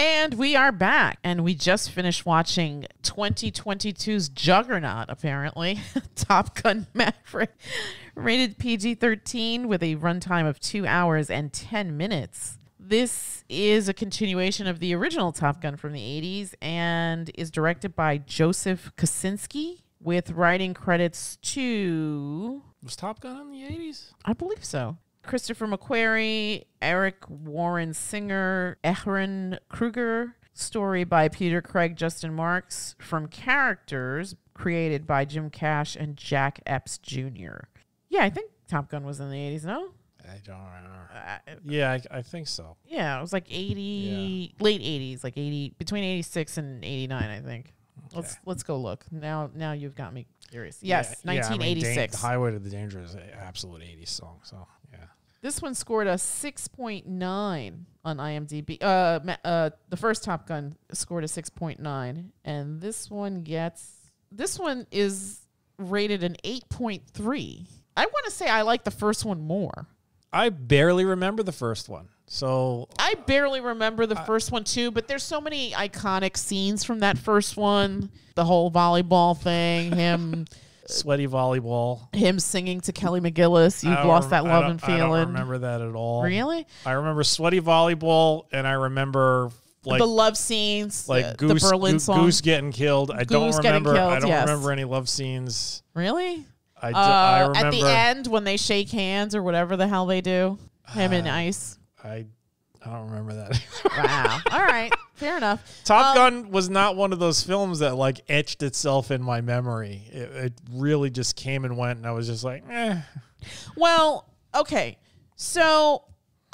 And we are back, and we just finished watching 2022's juggernaut, apparently, Top Gun Maverick, rated PG-13 with a runtime of 2 hours and 10 minutes. This is a continuation of the original Top Gun from the 80s and is directed by Joseph Kosinski with writing credits to... Was Top Gun in the 80s? I believe so. Christopher McQuarrie, Eric Warren Singer, Ehren Kruger. Story by Peter Craig, Justin Marks, from characters created by Jim Cash and Jack Epps Jr. Yeah, I think Top Gun was in the 80s, no? I don't remember. Yeah, I think so. Yeah, it was like 80, late 80s, like 80, between 86 and 89, I think. Okay. Let's go look. Now you've got me curious. Yes, 1986. I mean, the Highway to the Danger is an absolute 80s song, so yeah. This one scored a 6.9 on IMDb. The first Top Gun scored a 6.9, and this one is rated an 8.3. I want to say I like the first one more. I barely remember the first one. So I barely remember the first one too, but there's so many iconic scenes from that first one. The whole volleyball thing, him sweaty volleyball, him singing to Kelly McGillis, "You've lost that love and feeling." I don't remember that at all. Really? I remember sweaty volleyball, and I remember like the love scenes, like the Berlin song. Goose getting killed. I don't remember any love scenes. Really? I remember at the end when they shake hands or whatever the hell they do. Him and Ice. I don't remember that. Wow. All right. Fair enough. Top Gun was not one of those films that like etched itself in my memory. It really just came and went, and I was just like, eh. Well, okay. So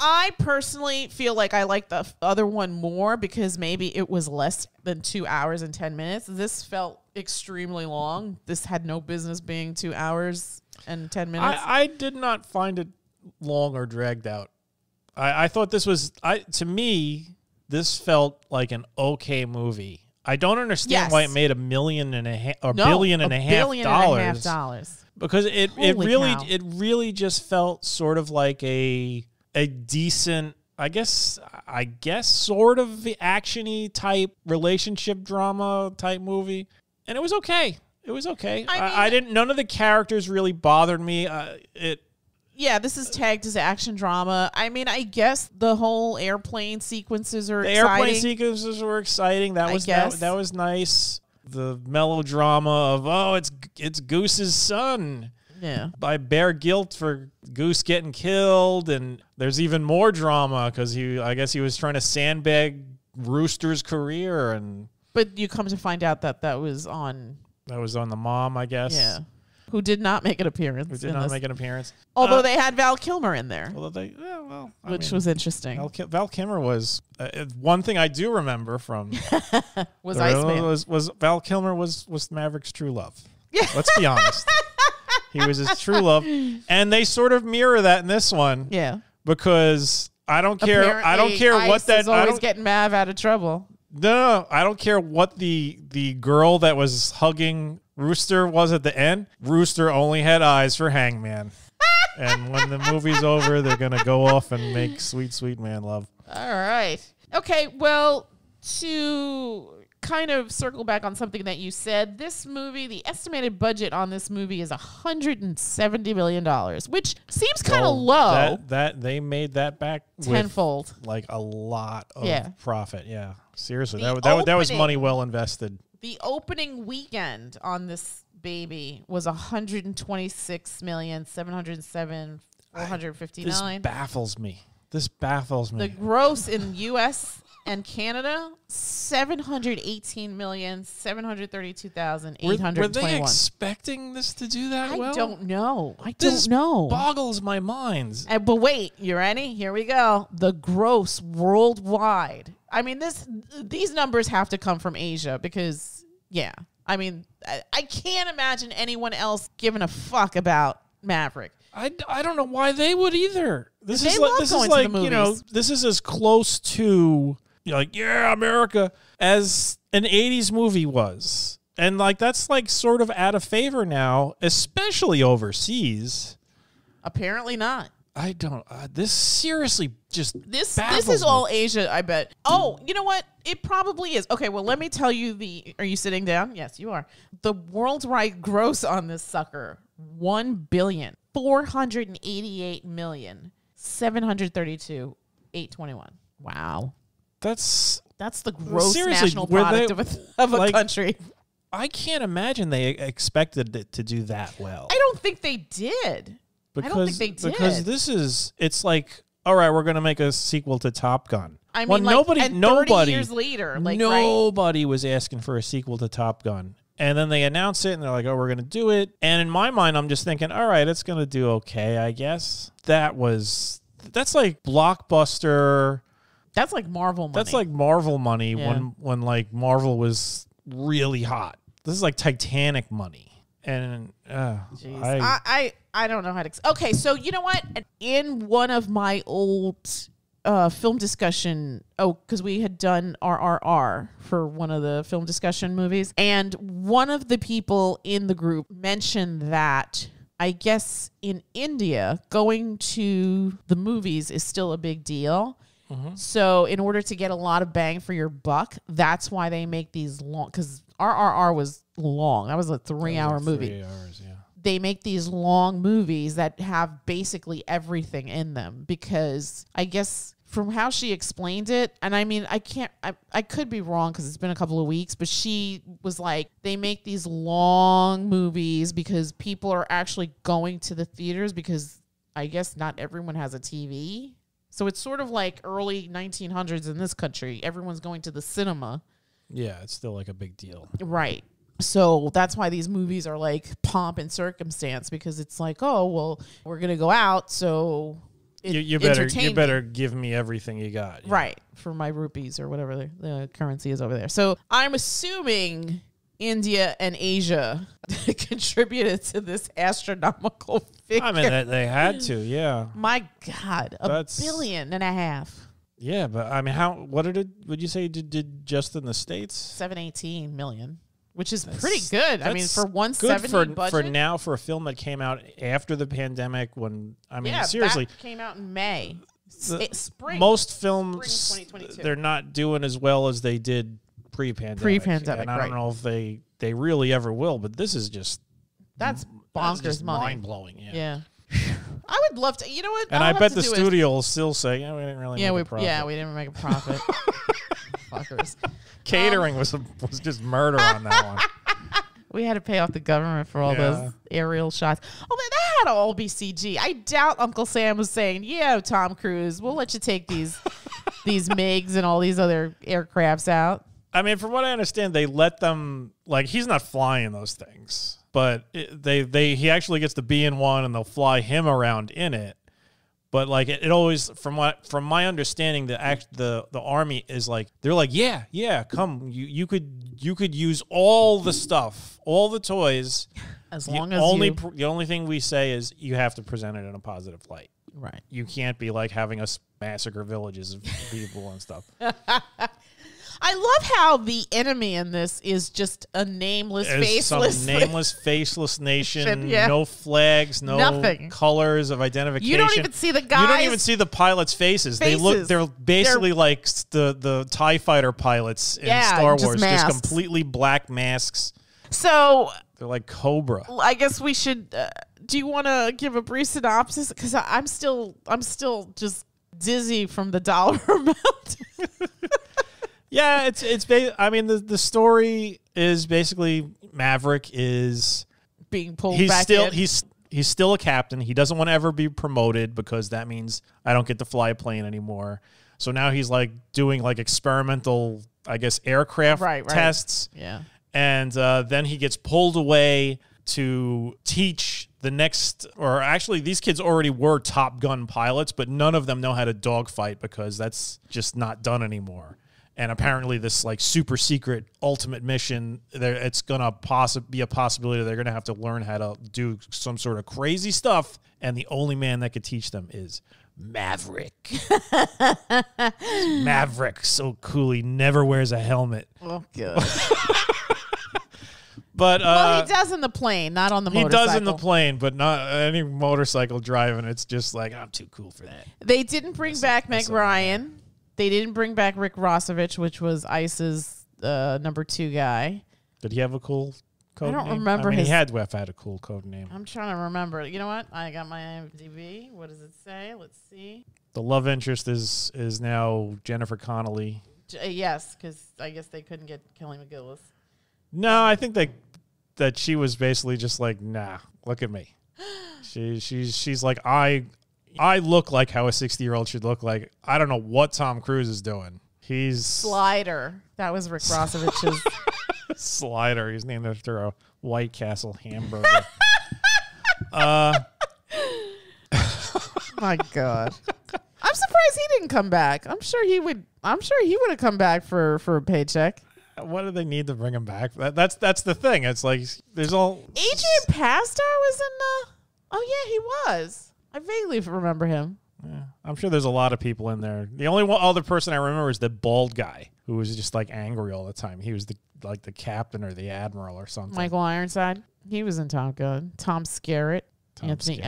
I personally feel like I like the other one more because maybe it was less than 2 hours and 10 minutes. This felt extremely long. This had no business being 2 hours and 10 minutes. I did not find it long or dragged out. I thought this was, to me, this felt like an okay movie. I don't understand why it made $1.5 billion dollars. Because it really just felt sort of like a decent, I guess sort of the action-y type relationship drama type movie. And it was okay. It was okay. None of the characters really bothered me. Yeah, this is tagged as action drama. I mean, I guess the whole airplane sequences are exciting. The airplane sequences were exciting. That was nice. The melodrama of, it's Goose's son. Yeah. I bear guilt for Goose getting killed, and there's even more drama because I guess he was trying to sandbag Rooster's career, but you come to find out that was on the mom, I guess. Yeah. Who did not make an appearance. Although they had Val Kilmer in there. Which was interesting. Val Kilmer was one thing I do remember from was Iceman. Was Val Kilmer was Maverick's true love. Yeah. Let's be honest. He was his true love. And they sort of mirror that in this one. Yeah. Because I don't care what that is always getting Mav out of trouble. No, I don't care what the girl that was hugging Rooster was at the end. Rooster only had eyes for Hangman. And when the movie's over, they're going to go off and make sweet, sweet man love. All right. Okay, well, to kind of circle back on something that you said, this movie, the estimated budget on this movie is $170 million, which seems kind of low. That they made that back tenfold. With like a lot of profit. Yeah. Seriously, that was money well invested. The opening weekend on this baby was $126,707,459. This baffles me. The gross in U.S. and Canada, $718,732,821. Were they expecting this to do that well? I don't know. This boggles my mind. But wait, you ready? Here we go. The gross worldwide. I mean, these numbers have to come from Asia because, yeah. I mean, I can't imagine anyone else giving a fuck about Maverick. I don't know why they would either. This is as close to America as an 80s movie was. And that's sort of out of favor now, especially overseas. Apparently not. I don't. This seriously just this baffles is me. all Asia, I bet. Oh, you know what? It probably is. Okay, well, let me tell you the. Are you sitting down? Yes, you are. The worldwide gross on this sucker: 1,488,732,821. Wow, that's the gross seriously, national product of a country. I can't imagine they expected it to do that well. I don't think they did. I don't think they did. Because it's like, all right, we're going to make a sequel to Top Gun. I mean, well, like, 30 years later, nobody was asking for a sequel to Top Gun. And then they announce it, and they're like, oh, we're going to do it. And in my mind, I'm just thinking, all right, it's going to do okay, I guess. That's like blockbuster. That's like Marvel money. That's like Marvel money Yeah. when like Marvel was really hot. This is like Titanic money. And I don't know how to. Okay, so you know what? In one of my old film discussion, because we had done RRR for one of the film discussion movies, and one of the people in the group mentioned that I guess in India, going to the movies is still a big deal. Mm-hmm. So in order to get a lot of bang for your buck, that's why they make these long, because RRR was long. That was a 3-hour movie. 3 hours, yeah. They make these long movies that have basically everything in them because I guess from how she explained it, and I mean, I could be wrong because it's been a couple of weeks, but she was like, they make these long movies because people are actually going to the theaters because I guess not everyone has a TV. So it's sort of like early 1900s in this country. Everyone's going to the cinema. Yeah, it's still like a big deal. Right. So that's why these movies are like pomp and circumstance because it's like, oh, well, we're going to go out. So you better give me everything you got. Yeah. Right. For my rupees or whatever the currency is over there. So I'm assuming India and Asia contributed to this astronomical figure. I mean, they had to, yeah. My God, $1.5 billion. Yeah, but I mean, would you say did just in the States? 718 million, which is pretty good. I mean, for 170 good budget. For now, for a film that came out after the pandemic, seriously, that came out in May. Spring. Most films, spring 2022. They're not doing as well as they did pre-pandemic. And I don't know if they really ever will, but this is just that's bonkers money. Mind-blowing, yeah. I would love to. You know what? And I bet the studio will still say, "Yeah, we didn't really make a profit." Yeah, we didn't make a profit. Fuckers. Catering was just murder on that one. We had to pay off the government for all those aerial shots. Oh, that had to all be CG. I doubt Uncle Sam was saying, "Yeah, Tom Cruise, we'll let you take these MiGs and all these other aircrafts out." I mean, from what I understand, they let them, like, he's not flying those things, but he actually gets to be in one and they'll fly him around in it. But like it always, from my understanding, the army is like, they're like, yeah, come, you could use all the stuff, all the toys, as long as the only thing we say is you have to present it in a positive light. Right. You can't be like having us massacre villages of people and stuff. I love how the enemy in this is just a nameless, faceless nation. Yeah. No flags, nothing. Colors of identification. You don't even see the guys. You don't even see the pilots' faces. They're basically like the TIE fighter pilots in Star Wars, just completely black masks. So they're like Cobra. I guess we should. Do you want to give a brief synopsis? Because I'm still just dizzy from the dollar amount. Yeah, I mean, the story is basically Maverick is being pulled back in. He's still a captain. He doesn't want to ever be promoted because that means I don't get to fly a plane anymore. So now he's like doing like experimental, I guess, aircraft tests. Yeah. And then he gets pulled away to teach the next, or actually these kids already were Top Gun pilots, but none of them know how to dogfight because that's just not done anymore. And apparently this like super secret ultimate mission, it's going to be a possibility they're going to have to learn how to do some sort of crazy stuff. And the only man that could teach them is Maverick. Maverick, so cool. He never wears a helmet. Oh, God. But well, he does in the plane, not on the motorcycle. He does in the plane, but not any motorcycle driving. It's just like, I'm too cool for that. They didn't bring back Meg Ryan. They didn't bring back Rick Rossovich, which was ICE's number 2 guy. Did he have a cool code name? I don't remember he had to have had a cool code name. I'm trying to remember. You know what? I got my IMDb. What does it say? Let's see. The love interest is now Jennifer Connelly. Yes, because I guess they couldn't get Kelly McGillis. No, I think that she was basically just like, nah, look at me. She's like, I look like how a 60-year-old should look like. I don't know what Tom Cruise is doing. He's Slider. That was Rick Rossovich's. Slider. He's named after a White Castle hamburger. My God. I'm surprised he didn't come back. I'm sure he would have come back for a paycheck. What do they need to bring him back? That's the thing. It's like there's all Adrian Pastor was in oh yeah, he was. I vaguely remember him. Yeah, I'm sure there's a lot of people in there. The only other person I remember is the bald guy who was just like angry all the time. He was the captain or the admiral or something. Michael Ironside. He was in Top Gun. Tom Skerritt. Anthony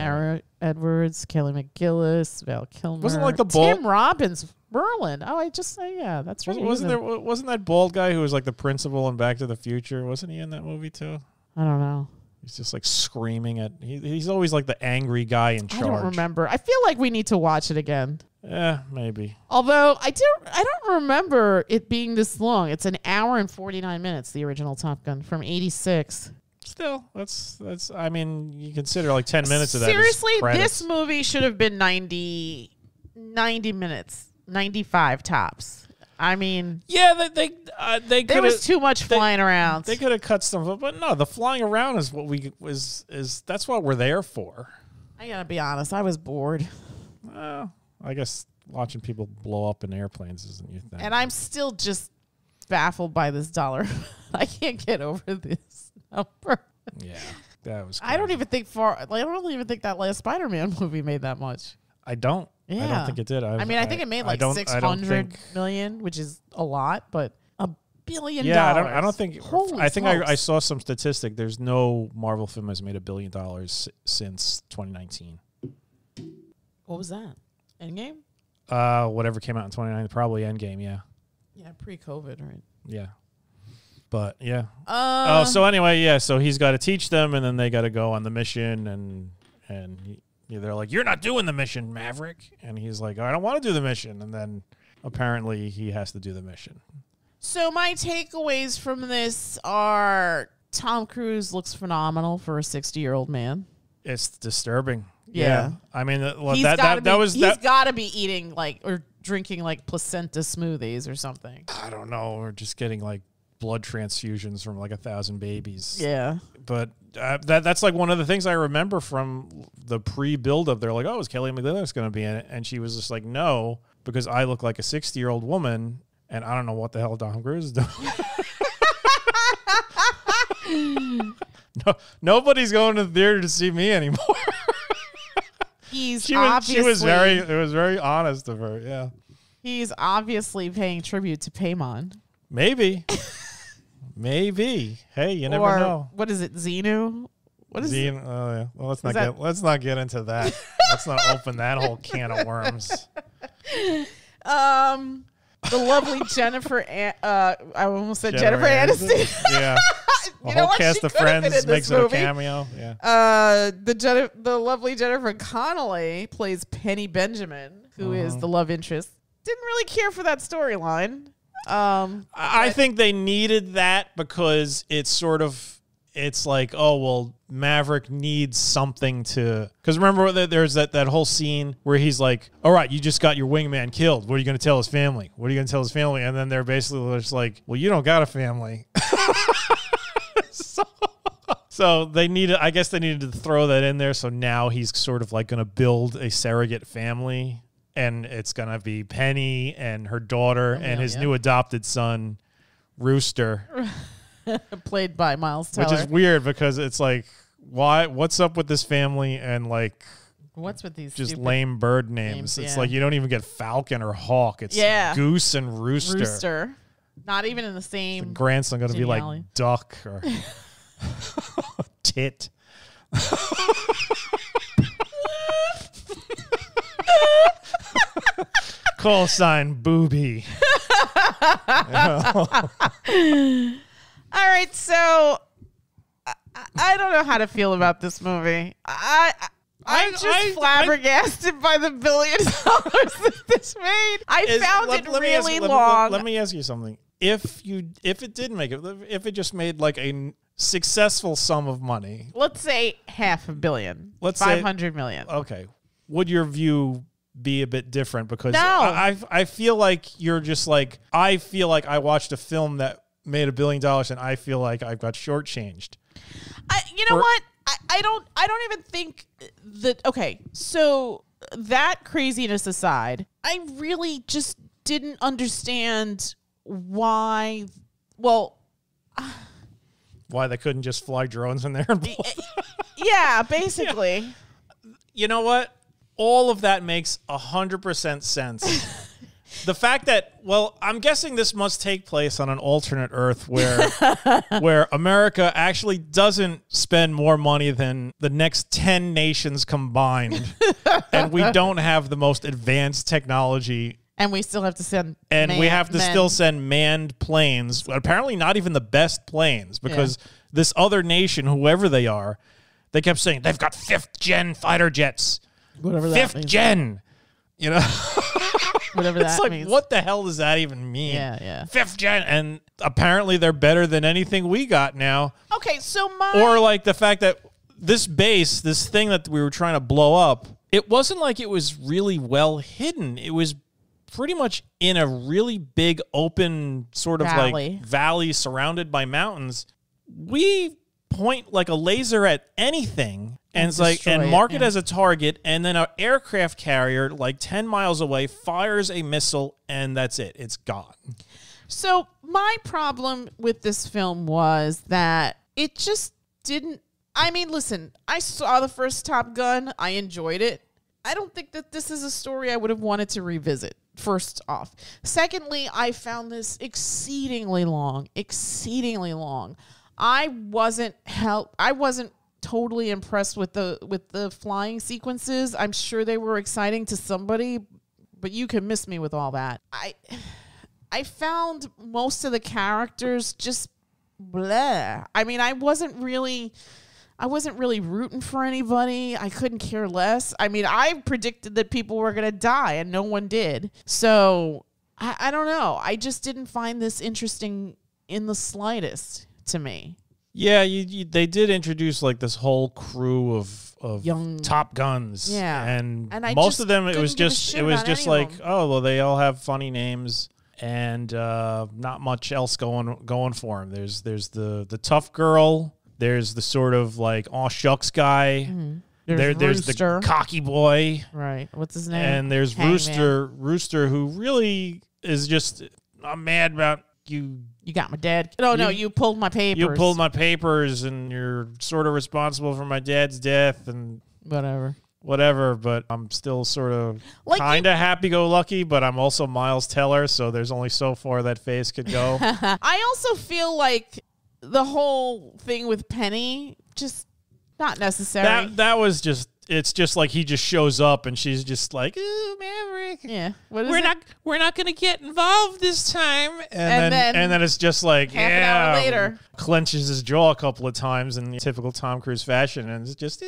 Edwards, Kelly McGillis, Val Kilmer. Wasn't like the bald Tim Robbins, Merlin. Oh, I just say that's right. Wasn't that bald guy who was like the principal in Back to the Future? Wasn't he in that movie too? I don't know. He's just like screaming at. He's always like the angry guy in charge. I don't remember. I feel like we need to watch it again. Yeah, maybe. Although I don't remember it being this long. It's an hour and 49 minutes. The original Top Gun from '86. Still, that's. I mean, you consider like 10 minutes of that. Seriously, this movie should have been 90 minutes, 95 tops. I mean, yeah, they there was too much flying around. They could have cut stuff, but no, the flying around is what that's what we're there for. I gotta be honest, I was bored. Well, I guess watching people blow up in airplanes isn't your thing. And I'm still just baffled by this dollar. I can't get over this number. Yeah, that was crazy. I don't even think that last Spider-Man movie made that much. I don't think it did. I think it made like 600 million, which is a lot, but $1 billion. Yeah, I don't think. Holy I think smokes. I saw some statistic. There's no Marvel film has made $1 billion since 2019. What was that? Endgame? Whatever came out in 2019, probably Endgame. Yeah. Yeah, pre-COVID, right? Yeah. But yeah. So anyway, yeah. So he's got to teach them, and then they got to go on the mission, and they're like, "You're not doing the mission, Maverick," and he's like, "I don't want to do the mission," and then apparently he has to do the mission. So my takeaways from this are: Tom Cruise looks phenomenal for a 60-year-old man. It's disturbing. Yeah. I mean, He's got to be eating or drinking like placenta smoothies or something. I don't know, or just getting like blood transfusions from like 1,000 babies. Yeah. But that's like one of the things I remember from the pre-build-up. They're like, "Oh, is Kelly McGillis going to be in it?" And she was just like, "No, because I look like a 60-year-old woman, and I don't know what the hell Tom Cruise is doing." No, nobody's going to the theater to see me anymore. She was very honest of her. Yeah. He's obviously paying tribute to Paimon. Maybe. Maybe. Hey, you never know. What is it, Xenu? What is Xenu? Oh yeah. Well, let's not get into that. Let's not open that whole can of worms. The lovely Jennifer. I almost said Jennifer Aniston. Yeah. The whole cast of Friends makes it a cameo. Yeah. The lovely Jennifer Connelly plays Penny Benjamin, who is the love interest. Didn't really care for that storyline. I think they needed that because it's like, oh, well, Maverick needs something to... Because remember, there's that whole scene where he's like, all right, you just got your wingman killed. What are you going to tell his family? What are you going to tell his family? And then they're basically just like, well, you don't got a family. So they needed... I guess they needed to throw that in there. So now he's sort of like going to build a surrogate family. And it's going to be Penny and her daughter and his new adopted son, Rooster. Played by Miles Teller. Which is weird because it's like, why? What's up with this family and like, what's with these just lame bird names? It's like you don't even get Falcon or Hawk. It's Goose and Rooster. Not even in the same. The grandson going to be like Duck or Tit. Call sign booby. All right, so I don't know how to feel about this movie. I'm just flabbergasted by the $1 billion that this made. I found it really long. Let me ask you something. If it didn't make it, if it just made like a successful sum of money, let's say $500 million, let's 500 million. Okay, would your view be a bit different? Because no. I feel like you're just like, I feel like I watched a film that made $1 billion and I feel like I've got shortchanged. You know what? I don't even think that. Okay, so that craziness aside, I really just didn't understand why. Well, why they couldn't just fly drones in there and blow. Yeah, basically. Yeah. You know what? All of that makes 100% sense. The fact that, well, I'm guessing this must take place on an alternate Earth where America actually doesn't spend more money than the next 10 nations combined, and we don't have the most advanced technology. And we still have to send still send manned planes. Apparently not even the best planes, because this other nation, whoever they are, they kept saying they've got 5th-gen fighter jets. Whatever that means. 5th gen. You know? Whatever that means. It's like, what the hell does that even mean? Yeah. 5th gen. And apparently they're better than anything we got now. Okay, so Or like the fact that this base, this thing that we were trying to blow up, it wasn't like it was really well hidden. It was pretty much in a really big open sort of like valley surrounded by mountains. We point like a laser at anything and it's like and mark it as a target, and then an aircraft carrier like 10 miles away fires a missile, and that's it. It's gone. So my problem with this film was that it just didn't. I mean, listen, I saw the first Top Gun. I enjoyed it. I don't think that this is a story I would have wanted to revisit, first off. Secondly, I found this exceedingly long. I wasn't totally impressed with the flying sequences. I'm sure they were exciting to somebody, but you can miss me with all that. I found most of the characters just bleh. I mean, I wasn't really rooting for anybody. I couldn't care less. I mean, I predicted that people were going to die and no one did. So I don't know. I just didn't find this interesting in the slightest to me. Yeah, they did introduce like this whole crew of young Top Guns. Yeah. And most of them it was just like, oh, well, they all have funny names and not much else going for them. There's the tough girl. There's the sort of like aw shucks guy. Mm-hmm. There's the cocky boy. Right. What's his name? And there's Rooster, who really is just, I'm mad about you. You got my dad. No, you pulled my papers. You pulled my papers, and you're sort of responsible for my dad's death, and whatever. But I'm still sort of like kind of happy-go-lucky, but I'm also Miles Teller, so there's only so far that face could go. I also feel like the whole thing with Penny, just not necessary. That was just, it's just like he just shows up and she's just like, ooh, Maverick. Yeah. We're not going to get involved this time. And then it's just like, half an hour later. Clenches his jaw a couple of times in typical Tom Cruise fashion. And it's just,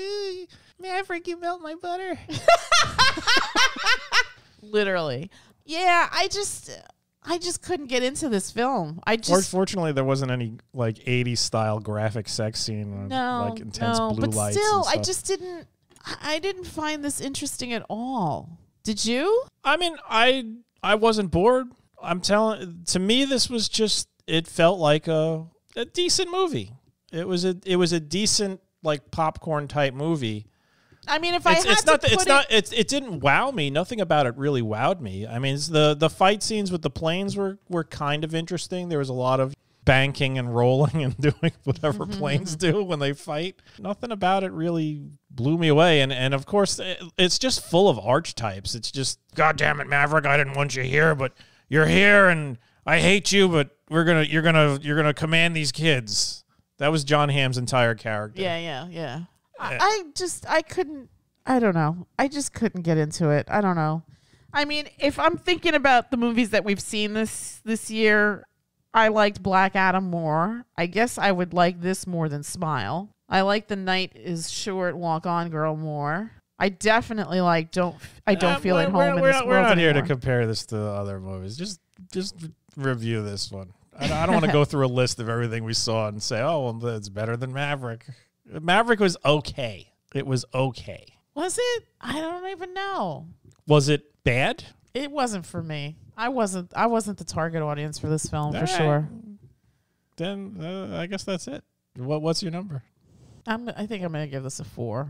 Maverick, you melt my butter. Literally. Yeah, I just couldn't get into this film. Fortunately, there wasn't any like 80s style graphic sex scene, like intense blue lights. But still, I didn't find this interesting at all. Did you? I mean, I wasn't bored. To me, this was just, it felt like a decent movie. It was a decent like popcorn type movie. I mean, it didn't wow me. Nothing about it really wowed me. I mean, the fight scenes with the planes were kind of interesting. There was a lot of banking and rolling and doing whatever planes do when they fight. Nothing about it really blew me away. And of course, it's just full of archetypes. It's just, God damn it, Maverick, I didn't want you here, but you're here, and I hate you, but you're gonna command these kids. That was John Hamm's entire character. Yeah. I couldn't. I don't know. I just couldn't get into it. I don't know. I mean, if I'm thinking about the movies that we've seen this year, I liked Black Adam more. I guess I would like this more than Smile. I like The Night Is Short, Walk On Girl more. I definitely like Don't Feel at Home in This World We're not here anymore. to compare this to other movies. Just review this one. I don't want to go through a list of everything we saw and say, oh, well, it's better than Maverick. Maverick was okay. It was okay. Was it? I don't even know. Was it bad? It wasn't for me. I wasn't the target audience for this film for right. sure. Then I guess that's it. What's your number? I think I'm gonna give this a 4.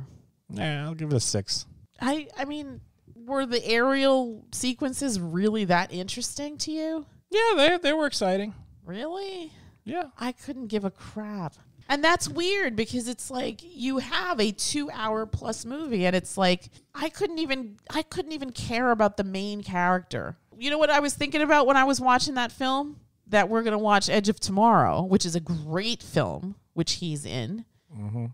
Yeah, I'll give it a 6. I mean, were the aerial sequences really that interesting to you? Yeah, they were exciting. Really? Yeah. I couldn't give a crap. And that's weird because it's like you have a 2-hour plus movie and it's like I couldn't even care about the main character. You know what I was thinking about when I was watching that film? That we're going to watch Edge of Tomorrow, which is a great film, which he's in. Mm-hmm.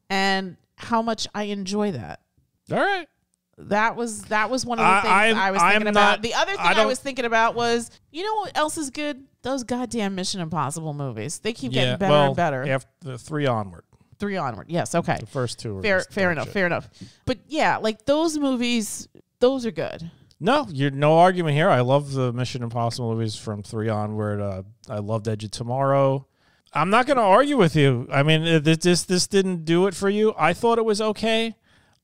And how much I enjoy that. All right. That was one of the things I was thinking about. The other thing I was thinking about was, you know what else is good? Those goddamn Mission Impossible movies. They keep getting better and better. After 3 onward. 3 onward. Yes. Okay. The first 2 were fair enough. But yeah, like those movies, those are good. No, you're no argument here. I love the Mission Impossible movies from 3 onward. I loved Edge of Tomorrow. I'm not going to argue with you. I mean, this didn't do it for you. I thought it was okay.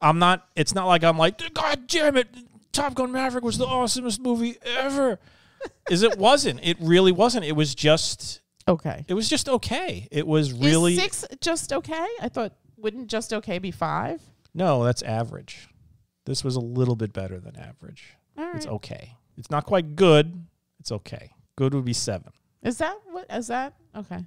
It's not like I'm like, God damn it, Top Gun Maverick was the awesomest movie ever. It wasn't. It really wasn't. It was just okay. It was just okay. It was really. Is 6 just okay? I thought, wouldn't just okay be 5? No, that's average. This was a little bit better than average. All right. It's okay. It's not quite good. It's okay. Good would be 7. Is that okay?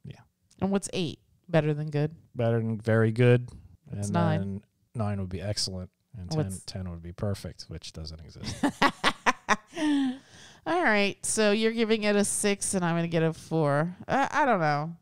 Yeah. And what's 8? Better than good? Better than very good. It's and 9. Then 9 would be excellent. And 10 would be perfect, which doesn't exist. All right. So you're giving it a 6 and I'm going to get a 4. I don't know.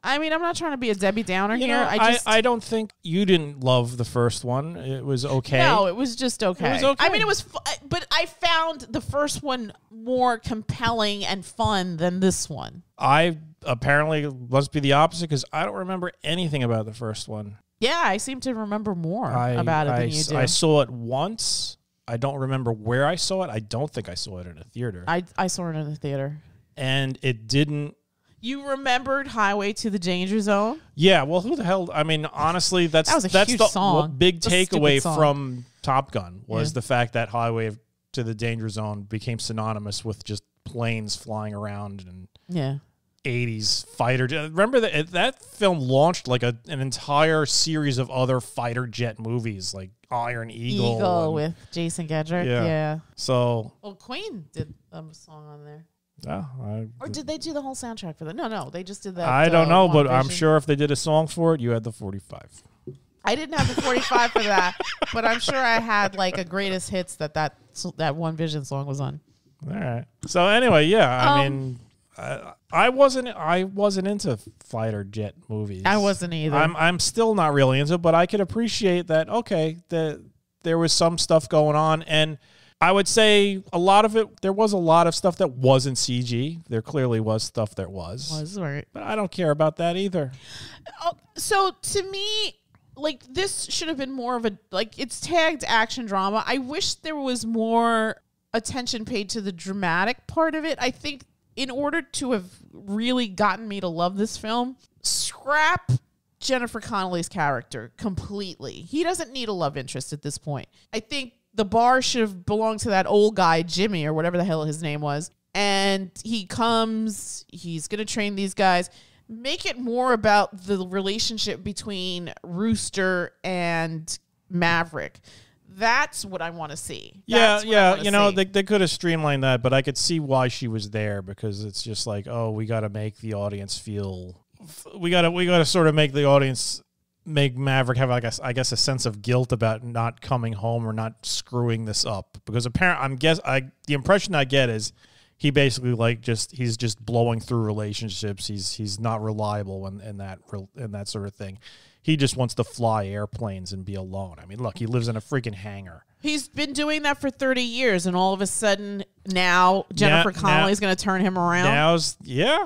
I'm not trying to be a Debbie Downer here. I don't think you didn't love the first one. It was okay. No, it was just okay. It was okay. I mean, it was, but I found the first one more compelling and fun than this one. I apparently must be the opposite because I don't remember anything about the first one. Yeah, I seem to remember more about it than you do. I saw it once. I don't remember where I saw it. I don't think I saw it in a theater. I saw it in the theater. And it didn't. You remembered Highway to the Danger Zone? Yeah, well, who the hell? I mean, honestly, that's huge the song. Big takeaway from Top Gun was the fact that Highway to the Danger Zone became synonymous with just planes flying around and 80s fighter. Remember that film launched like an entire series of other fighter jet movies, like Iron Eagle with Jason Gedrick. Yeah. So, well, Queen did a song on there. Yeah, or did they do the whole soundtrack for that? No, they just did that. I don't know, but I'm sure if they did a song for it, you had the 45. I didn't have the 45 for that, but I'm sure I had like a greatest hits that One Vision song was on. All right. So anyway, yeah, I mean, I wasn't into fighter jet movies. I wasn't either. I'm still not really into it, but I could appreciate that. Okay, that there was some stuff going on, and I would say a lot of it, there was a lot of stuff that wasn't CG. There clearly was stuff that was. Was, right. But I don't care about that either. So to me, like, this should have been more of a, like, it's tagged action drama. I wish there was more attention paid to the dramatic part of it. I think in order to have really gotten me to love this film, scrap Jennifer Connelly's character completely. He doesn't need a love interest at this point. I think the bar should have belonged to that old guy, Jimmy, or whatever the hell his name was. And he comes, he's going to train these guys. Make it more about the relationship between Rooster and Maverick. That's what I want to see. Yeah. You know, they could have streamlined that, but I could see why she was there, because it's just like, oh, we got to make the audience feel, we got to sort of make the audience, make Maverick have, I guess, a sense of guilt about not coming home or not screwing this up, because apparently, the impression I get is he basically like he's just blowing through relationships. He's not reliable in that sort of thing. He just wants to fly airplanes and be alone. I mean, look, he lives in a freaking hangar. He's been doing that for 30 years, and all of a sudden now Jennifer Connelly's going to turn him around.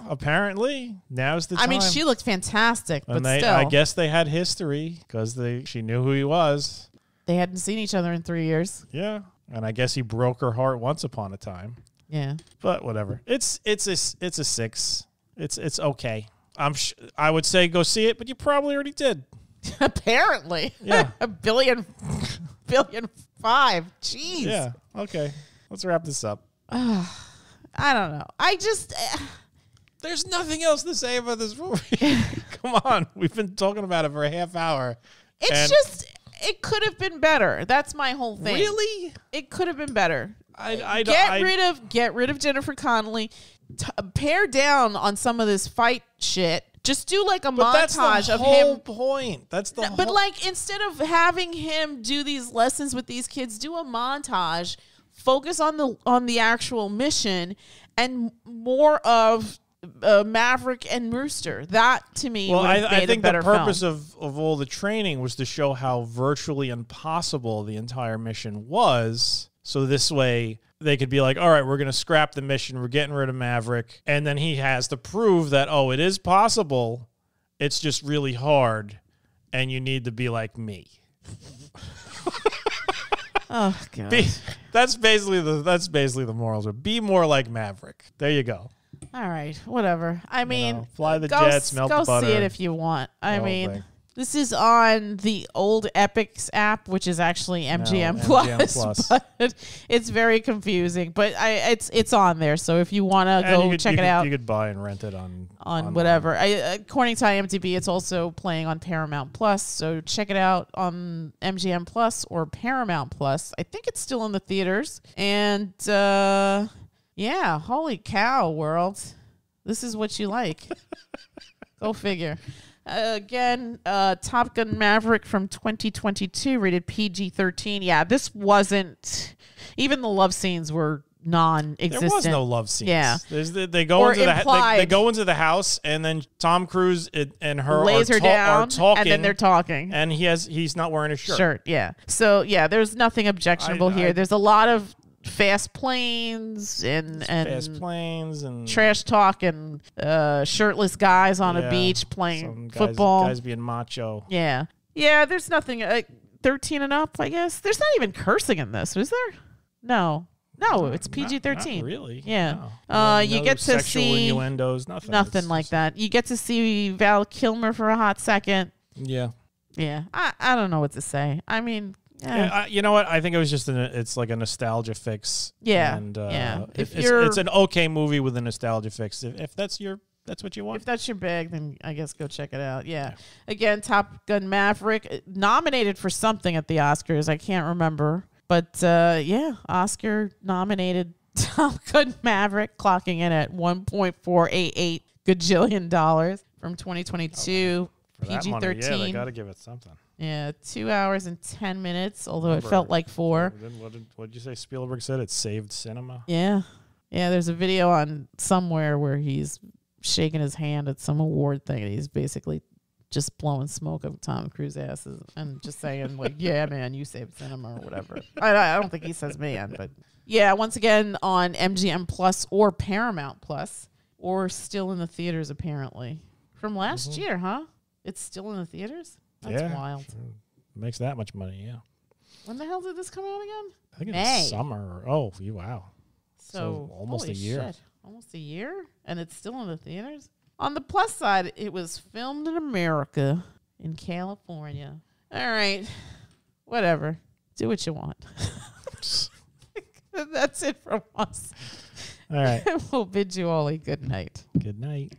Apparently now's the time. I mean, she looked fantastic, but still, I guess they had history because she knew who he was. They hadn't seen each other in 3 years. Yeah, and I guess he broke her heart once upon a time. Yeah, but whatever. It's a 6. It's okay. I would say go see it, but you probably already did. Apparently, yeah, $1.5 billion. Jeez. Yeah. Okay. Let's wrap this up. I don't know. There's nothing else to say about this movie. Come on, we've been talking about it for a half hour. It could have been better. That's my whole thing. Really? It could have been better. Get rid of Jennifer Connelly. Pare down on some of this fight shit. Just do like a montage of him. That's the whole point. But like instead of having him do these lessons with these kids, do a montage. Focus on the actual mission and more of Maverick and Rooster. That to me, I think the purpose of all the training was to show how virtually impossible the entire mission was. So this way they could be like, all right, we're going to scrap the mission. We're getting rid of Maverick. And then he has to prove that, it is possible. It's just really hard. And you need to be like me. Oh, God. That's basically the morals. Be more like Maverick. There you go. All right. Whatever. I mean, fly the jets, melt the butter. Go see it if you want. I mean... This is on the old Epix app, which is actually MGM Plus. But it's very confusing. But it's on there, so if you want to go check it out, you could buy and rent it on whatever. According to IMDb, it's also playing on Paramount Plus. So check it out on MGM Plus or Paramount Plus. I think it's still in the theaters. And yeah, holy cow, world! This is what you like. Go figure. Again, Top Gun Maverick from 2022, rated PG-13. Yeah, this wasn't... Even the love scenes were non-existent. There was no love scenes. Yeah. They go into the house, and then Tom Cruise and her lays her down, are talking. And then they're talking. And he's not wearing a shirt. Yeah. So, yeah, there's nothing objectionable here. There's a lot of fast planes and trash talk and shirtless guys on a beach playing football. Guys being macho. Yeah. There's nothing 13 and up, I guess. There's not even cursing in this, is there? No, it's PG-13. Not really. Yeah. No, you get to see innuendos, nothing like that. You get to see Val Kilmer for a hot second. Yeah. I don't know what to say. I mean. Yeah, you know what? I think it was just it's like a nostalgia fix. Yeah, and, it's an okay movie with a nostalgia fix. If that's what you want. If that's your bag, then I guess go check it out. Yeah. Again, Top Gun Maverick nominated for something at the Oscars. I can't remember, but Oscar nominated Top Gun Maverick, clocking in at $1.488 gajillion from 2022. PG-13. Yeah, they got to give it something. Yeah, 2 hours and 10 minutes, although it felt like 4. What did you say Spielberg said? It saved cinema? Yeah. Yeah, there's a video on somewhere where he's shaking his hand at some award thing, and he's basically just blowing smoke up Tom Cruise's asses and just saying, like, yeah, man, you saved cinema or whatever. I don't think he says man, but yeah, once again on MGM Plus or Paramount Plus, or still in the theaters, apparently. From last year, huh? It's still in the theaters? That's wild. Makes that much money, yeah. When the hell did this come out again? I think it's summer. Oh, wow. So almost a year. Shit. Almost a year? And it's still in the theaters? On the plus side, it was filmed in America, in California. All right. Whatever. Do what you want. That's it from us. All right. We'll bid you all a good night. Good night.